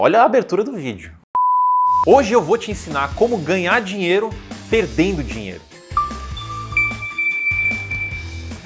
Olha a abertura do vídeo. Hoje eu vou te ensinar como ganhar dinheiro perdendo dinheiro.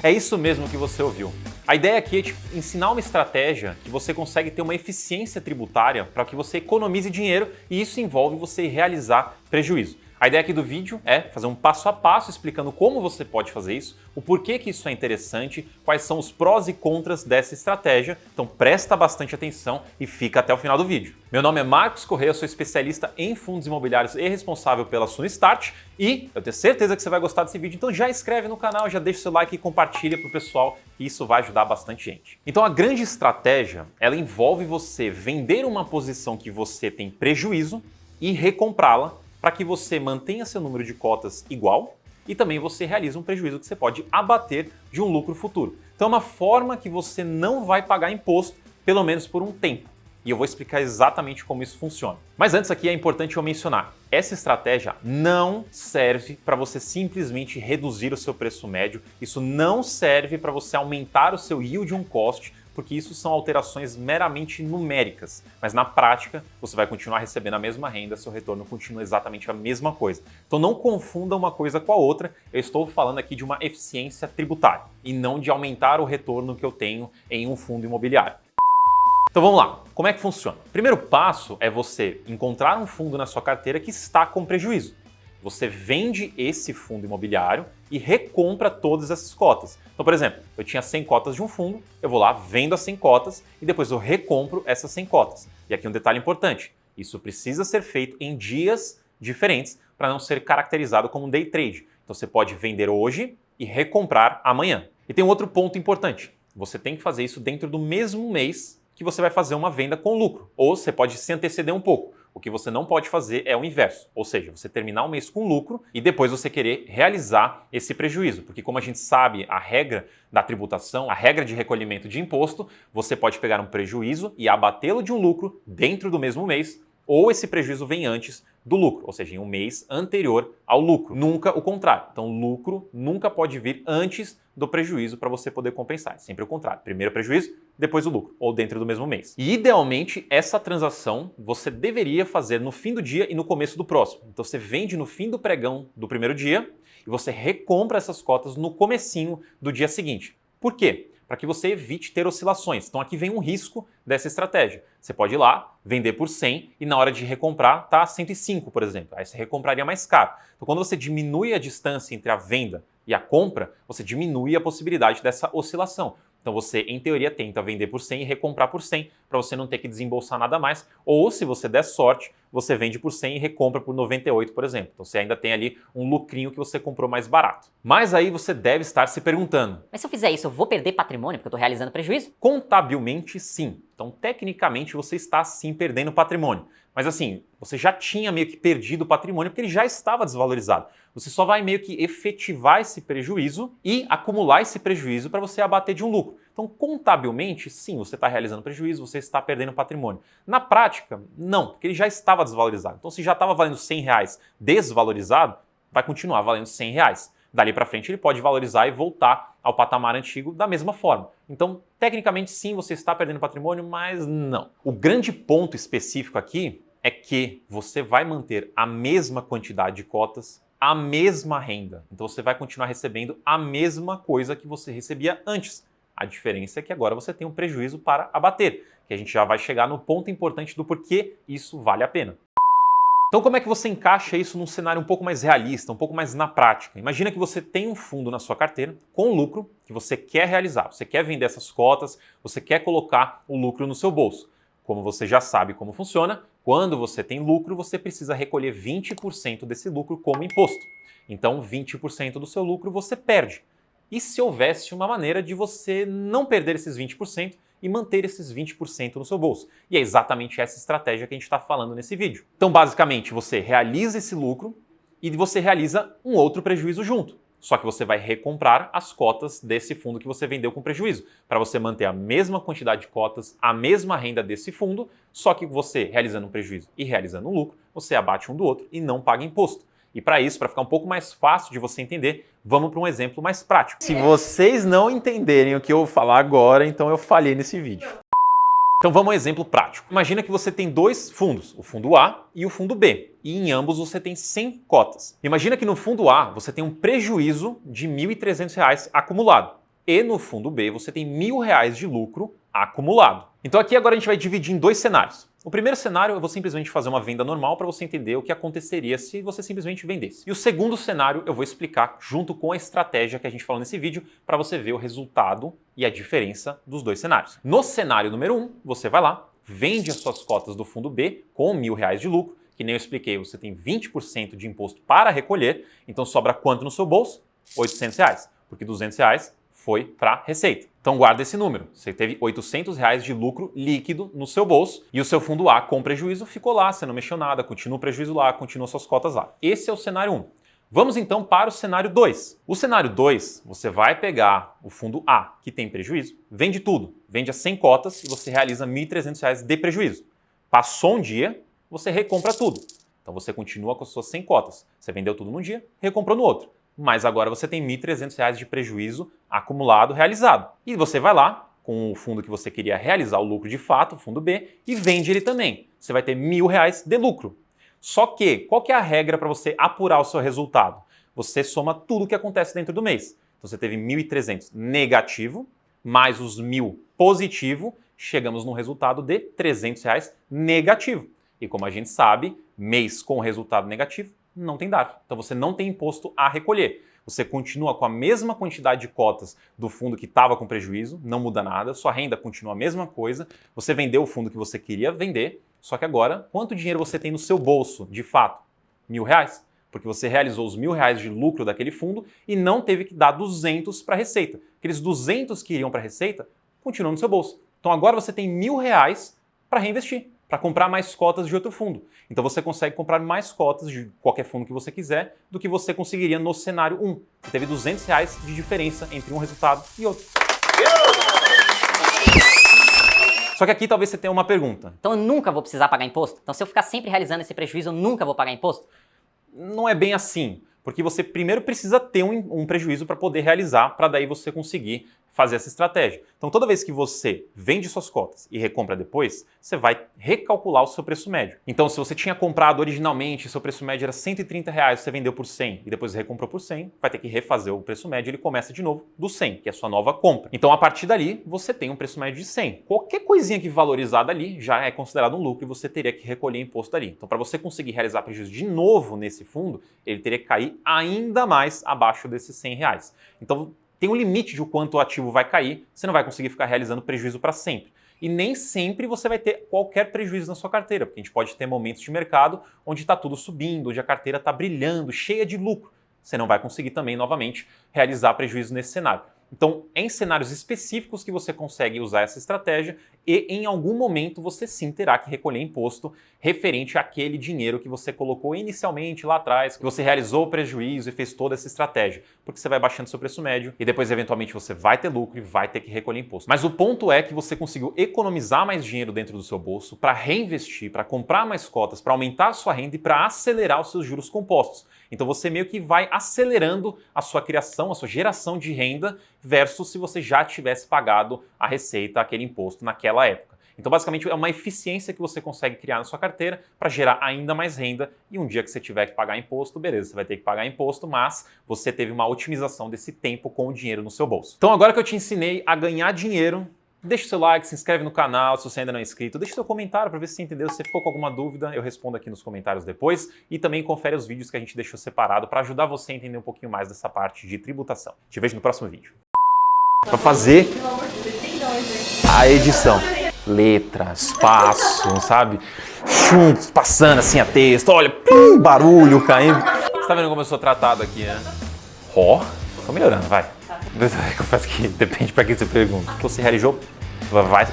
É isso mesmo que você ouviu. A ideia aqui é te ensinar uma estratégia que você consegue ter uma eficiência tributária para que você economize dinheiro e isso envolve você realizar prejuízo. A ideia aqui do vídeo é fazer um passo a passo explicando como você pode fazer isso, o porquê que isso é interessante, quais são os prós e contras dessa estratégia. Então presta bastante atenção e fica até o final do vídeo. Meu nome é Marcos Correia, eu sou especialista em fundos imobiliários e responsável pela Sunistart e eu tenho certeza que você vai gostar desse vídeo, então já inscreve no canal, já deixa o seu like e compartilha para o pessoal, que isso vai ajudar bastante gente. Então a grande estratégia, ela envolve você vender uma posição que você tem prejuízo e recomprá-la para que você mantenha seu número de cotas igual e também você realiza um prejuízo que você pode abater de um lucro futuro. Então é uma forma que você não vai pagar imposto, pelo menos por um tempo. E eu vou explicar exatamente como isso funciona. Mas antes aqui é importante eu mencionar, essa estratégia não serve para você simplesmente reduzir o seu preço médio, isso não serve para você aumentar o seu yield on cost, porque isso são alterações meramente numéricas, mas na prática você vai continuar recebendo a mesma renda, seu retorno continua exatamente a mesma coisa. Então não confunda uma coisa com a outra, eu estou falando aqui de uma eficiência tributária e não de aumentar o retorno que eu tenho em um fundo imobiliário. Então vamos lá, como é que funciona? O primeiro passo é você encontrar um fundo na sua carteira que está com prejuízo. Você vende esse fundo imobiliário e recompra todas essas cotas. Então, por exemplo, eu tinha 100 cotas de um fundo, eu vou lá, vendo as 100 cotas e depois eu recompro essas 100 cotas. E aqui um detalhe importante, isso precisa ser feito em dias diferentes para não ser caracterizado como um day trade. Então você pode vender hoje e recomprar amanhã. E tem um outro ponto importante, você tem que fazer isso dentro do mesmo mês que você vai fazer uma venda com lucro. Ou você pode se anteceder um pouco. O que você não pode fazer é o inverso, ou seja, você terminar o mês com lucro e depois você querer realizar esse prejuízo, porque como a gente sabe a regra da tributação, a regra de recolhimento de imposto, você pode pegar um prejuízo e abatê-lo de um lucro dentro do mesmo mês, ou esse prejuízo vem antes do lucro, ou seja, em um mês anterior ao lucro, nunca o contrário. Então, lucro nunca pode vir antes do prejuízo para você poder compensar, sempre o contrário. Primeiro o prejuízo, depois o lucro, ou dentro do mesmo mês. E idealmente, essa transação você deveria fazer no fim do dia e no começo do próximo. Então, você vende no fim do pregão do primeiro dia e você recompra essas cotas no comecinho do dia seguinte. Por quê? Para que você evite ter oscilações. Então aqui vem um risco dessa estratégia. Você pode ir lá, vender por 100 e na hora de recomprar tá 105, por exemplo. Aí você recompraria mais caro. Então quando você diminui a distância entre a venda e a compra, você diminui a possibilidade dessa oscilação. Então você, em teoria, tenta vender por 100 e recomprar por 100 para você não ter que desembolsar nada mais. Ou, se você der sorte, você vende por 100 e recompra por 98, por exemplo. Então você ainda tem ali um lucrinho que você comprou mais barato. Mas aí você deve estar se perguntando: mas se eu fizer isso, eu vou perder patrimônio porque eu estou realizando prejuízo? Contabilmente, sim. Então, tecnicamente, você está sim perdendo patrimônio. Mas assim, você já tinha meio que perdido o patrimônio porque ele já estava desvalorizado. Você só vai meio que efetivar esse prejuízo e acumular esse prejuízo para você abater de um lucro. Então, contabilmente, sim, você está realizando prejuízo, você está perdendo patrimônio. Na prática, não, porque ele já estava desvalorizado. Então, se já estava valendo R$100 desvalorizado, vai continuar valendo R$100. Dali para frente ele pode valorizar e voltar ao patamar antigo da mesma forma. Então, tecnicamente sim, você está perdendo patrimônio, mas não. O grande ponto específico aqui é que você vai manter a mesma quantidade de cotas, a mesma renda. Então você vai continuar recebendo a mesma coisa que você recebia antes. A diferença é que agora você tem um prejuízo para abater, que a gente já vai chegar no ponto importante do porquê isso vale a pena. Então como é que você encaixa isso num cenário um pouco mais realista, um pouco mais na prática? Imagina que você tem um fundo na sua carteira com lucro que você quer realizar, você quer vender essas cotas, você quer colocar o lucro no seu bolso. Como você já sabe como funciona, quando você tem lucro, você precisa recolher 20% desse lucro como imposto. Então 20% do seu lucro você perde. E se houvesse uma maneira de você não perder esses 20% e manter esses 20% no seu bolso? E é exatamente essa estratégia que a gente está falando nesse vídeo. Então, basicamente, você realiza esse lucro e você realiza um outro prejuízo junto. Só que você vai recomprar as cotas desse fundo que você vendeu com prejuízo, para você manter a mesma quantidade de cotas, a mesma renda desse fundo, só que você, realizando um prejuízo e realizando um lucro, você abate um do outro e não paga imposto. E para isso, para ficar um pouco mais fácil de você entender, vamos para um exemplo mais prático. Se vocês não entenderem o que eu vou falar agora, então eu falhei nesse vídeo. Então vamos a um exemplo prático. Imagina que você tem dois fundos, o fundo A e o fundo B, e em ambos você tem 100 cotas. Imagina que no fundo A você tem um prejuízo de R$ 1.300 acumulado, e no fundo B você tem R$ 1.000 de lucro acumulado. Então aqui agora a gente vai dividir em dois cenários. O primeiro cenário eu vou simplesmente fazer uma venda normal para você entender o que aconteceria se você simplesmente vendesse. E o segundo cenário eu vou explicar junto com a estratégia que a gente falou nesse vídeo para você ver o resultado e a diferença dos dois cenários. No cenário número 1, você vai lá, vende as suas cotas do fundo B com R$ 1.000 de lucro, que nem eu expliquei, você tem 20% de imposto para recolher, então sobra quanto no seu bolso? R$ 800, porque R$ 200 foi para receita. Então guarda esse número. Você teve R$ 800 de lucro líquido no seu bolso e o seu fundo A com prejuízo ficou lá, você não mexeu nada, continua o prejuízo lá, continua suas cotas lá. Esse é o cenário 1. Vamos então para o cenário 2. O cenário 2, você vai pegar o fundo A, que tem prejuízo, vende tudo, vende as 100 cotas e você realiza R$ 1.300 de prejuízo. Passou um dia, você recompra tudo. Então você continua com as suas 100 cotas. Você vendeu tudo num dia, recomprou no outro. Mas agora você tem R$ 1.300 de prejuízo acumulado, realizado. E você vai lá, com o fundo que você queria realizar o lucro de fato, o fundo B, e vende ele também. Você vai ter R$ 1.000 de lucro. Só que, qual que é a regra para você apurar o seu resultado? Você soma tudo o que acontece dentro do mês. Então você teve 1.300 negativo, mais os 1.000 positivo, chegamos num resultado de R$ 300 negativo. E como a gente sabe, mês com resultado negativo, não tem DARF. Então você não tem imposto a recolher. Você continua com a mesma quantidade de cotas do fundo que estava com prejuízo, não muda nada, sua renda continua a mesma coisa, você vendeu o fundo que você queria vender, só que agora, quanto dinheiro você tem no seu bolso, de fato? R$ 1.000. Porque você realizou os R$ 1.000 de lucro daquele fundo e não teve que dar 200 para a receita. Aqueles 200 que iriam para a receita continuam no seu bolso. Então agora você tem R$ 1.000 para reinvestir, para comprar mais cotas de outro fundo. Então você consegue comprar mais cotas de qualquer fundo que você quiser do que você conseguiria no cenário 1. Você teve R$ 200 de diferença entre um resultado e outro. Só que aqui talvez você tenha uma pergunta. Então eu nunca vou precisar pagar imposto? Então se eu ficar sempre realizando esse prejuízo, eu nunca vou pagar imposto? Não é bem assim, porque você primeiro precisa ter um prejuízo para poder realizar, para daí você conseguir fazer essa estratégia. Então toda vez que você vende suas cotas e recompra depois, você vai recalcular o seu preço médio. Então se você tinha comprado originalmente, seu preço médio era R$ 130, você vendeu por 100 e depois recomprou por 100, vai ter que refazer o preço médio, ele começa de novo do 100, que é a sua nova compra. Então a partir dali, você tem um preço médio de 100. Qualquer coisinha que valorizada ali já é considerado um lucro e você teria que recolher imposto dali. Então para você conseguir realizar prejuízo de novo nesse fundo, ele teria que cair ainda mais abaixo desses R$ 100. Então tem um limite de o quanto o ativo vai cair, você não vai conseguir ficar realizando prejuízo para sempre. E nem sempre você vai ter qualquer prejuízo na sua carteira, porque a gente pode ter momentos de mercado onde está tudo subindo, onde a carteira está brilhando, cheia de lucro. Você não vai conseguir também, novamente, realizar prejuízo nesse cenário. Então, é em cenários específicos que você consegue usar essa estratégia e em algum momento você sim terá que recolher imposto referente àquele dinheiro que você colocou inicialmente lá atrás, que você realizou o prejuízo e fez toda essa estratégia, porque você vai baixando seu preço médio e depois eventualmente você vai ter lucro e vai ter que recolher imposto. Mas o ponto é que você conseguiu economizar mais dinheiro dentro do seu bolso para reinvestir, para comprar mais cotas, para aumentar a sua renda e para acelerar os seus juros compostos. Então você meio que vai acelerando a sua criação, a sua geração de renda versus se você já tivesse pagado a receita, aquele imposto naquela época. Então basicamente é uma eficiência que você consegue criar na sua carteira para gerar ainda mais renda e um dia que você tiver que pagar imposto, beleza, você vai ter que pagar imposto, mas você teve uma otimização desse tempo com o dinheiro no seu bolso. Então agora que eu te ensinei a ganhar dinheiro, deixa o seu like, se inscreve no canal se você ainda não é inscrito, deixa o seu comentário para ver se você entendeu, se você ficou com alguma dúvida, eu respondo aqui nos comentários depois e também confere os vídeos que a gente deixou separado para ajudar você a entender um pouquinho mais dessa parte de tributação. Te vejo no próximo vídeo. Para fazer a edição. Letras, espaço, sabe? Juntos, passando assim a texto, olha, pum, barulho caindo. Você tá vendo como eu sou tratado aqui, né? Ó, tô melhorando, vai. Eu confesso que depende pra quem você pergunta. Você realizou? Vai.